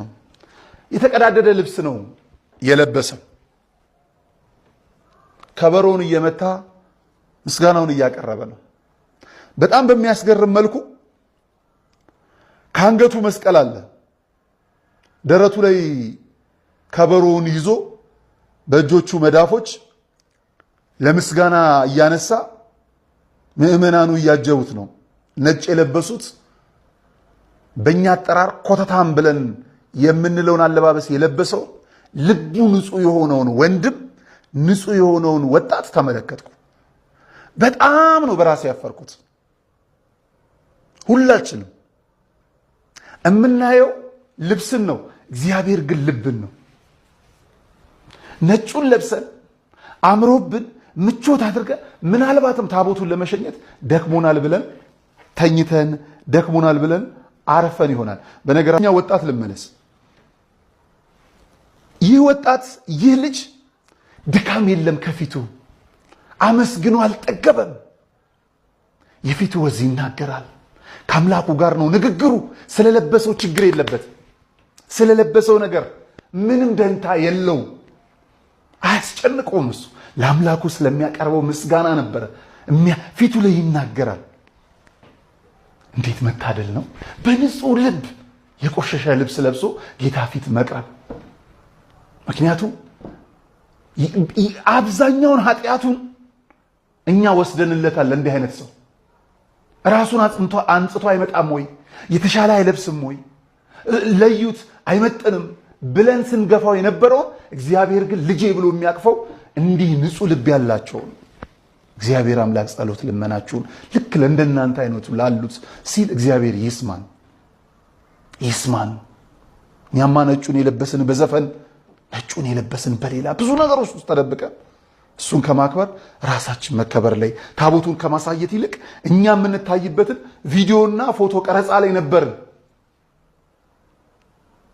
ነው የተቀዳደደ ልብስ ነው የለበሰው ከበሮውን እየመታ ምስጋናውን እያቀረበ ነው በጣም በሚያስገርም መልኩ ካንገቱ መስቀል አለ ደረቱ ላይ ከበሮውን ይዞ በእጆቹ መዳፎች ለምስጋና እያነሳ ምእመናኑ እያጀቡት ነው ነጭ የለበሱት በእኛ አጠራር ኮተታም ብለን የምንለውን አለባበስ የለበሰው ልቡ ንጹህ የሆነውን ወንድም ንጹህ የሆነውን ወጣት ተመለከትኩ በጣም ነው በራሴ ያፈርኩት ሁላችንም እምናየው ልብስን ነው እግዚአብሔር ግን ልብን ነው ነጩን ለብሰን አምሮብን ምቾት አድርገን ምናልባትም ታቦቱን ለመሸኘት ደክሞናል ብለን ተኝተን ደክሞናል ብለን አረፈን ይሆናል በነገራኛ ወጣት ልመለስ ይህ ወጣት ይህ ልጅ ድካም የለም ከፊቱ አመስግኖ አልጠገበም የፊቱ ወዝ ይናገራል ከአምላኩ ጋር ነው ንግግሩ ስለለበሰው ችግር የለበት ስለለበሰው ነገር ምንም ደንታ የለው አያስጨንቀውም እሱ ለአምላኩ ስለሚያቀርበው ምስጋና ነበር ፊቱ ላይ ይናገራል እንዴት መታደል ነው በንጹህ ልብ የቆሸሸ ልብስ ለብሶ ጌታ ፊት መቅረብ ምክንያቱም አብዛኛውን ኃጢያቱን እኛ ወስደንለታል እንዲህ አይነት ሰው ራሱን አንጽቶ አይመጣም ወይ የተሻለ አይለብስም ወይ ለዩት አይመጥንም ብለን ስንገፋው የነበረው እግዚአብሔር ግን ልጄ ብሎ የሚያቅፈው እንዲህ ንጹህ ልብ ያላቸው እግዚአብሔር አምላክ ጸሎት ልመናችሁን ልክ ለእንደናንተ አይነቱ ላሉት ሲል እግዚአብሔር ይስማን እኛማ ነጩን የለበስን በዘፈን ነጩን የለበስን በሌላ ብዙ ነገሮች ውስጥ ተደብቀን እሱን ከማክበር ራሳችን መከበር ላይ ታቦቱን ከማሳየት ይልቅ እኛ የምንታይበትን ቪዲዮና ፎቶ ቀረጻ ላይ ነበርን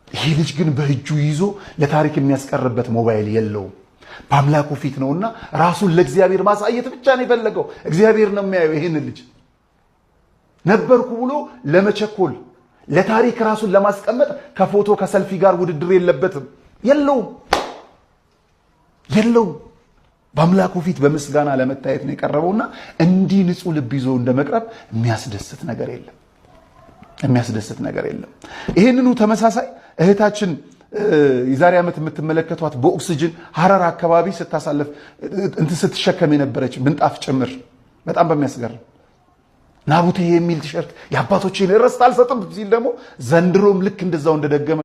ይሄ ልጅ ግን በእጁ ይዞ ለታሪክ የሚያስቀርበት ሞባይል የለውም በአምላኩ ፊት ነውና ራሱን ለእግዚአብሔር ማሳየት ብቻ ነው የፈለገው እግዚአብሔር ነው የሚያየው ይሄን ልጅ ነበርኩ ብሎ ለመቸኮል ለታሪክ ራሱን ለማስቀመጥ ከፎቶ ከሰልፊ ጋር ውድድር የለበትም የለው በአምላኩ ፊት በምስጋና ለመታየት ነው የቀረበውና እንዲህ ንጹህ ልብ ይዞ እንደመቅረብ የሚያስደስት ነገር የለም ይሄንኑ ተመሳሳይ እህታችን የዛሬ ዓመት የምትመለከቷት በኦክሲጅን ሐረር አካባቢ ስታሳለፍ ስትሸከም የነበረች ምንጣፍ ጭምር በጣም በሚያስገርም ናቡቴ የሚል ቲሸርት የአባቶችን ርስት አልሰጥም ሲል ደግሞ ዘንድሮም ልክ እንደዛው እንደደገመ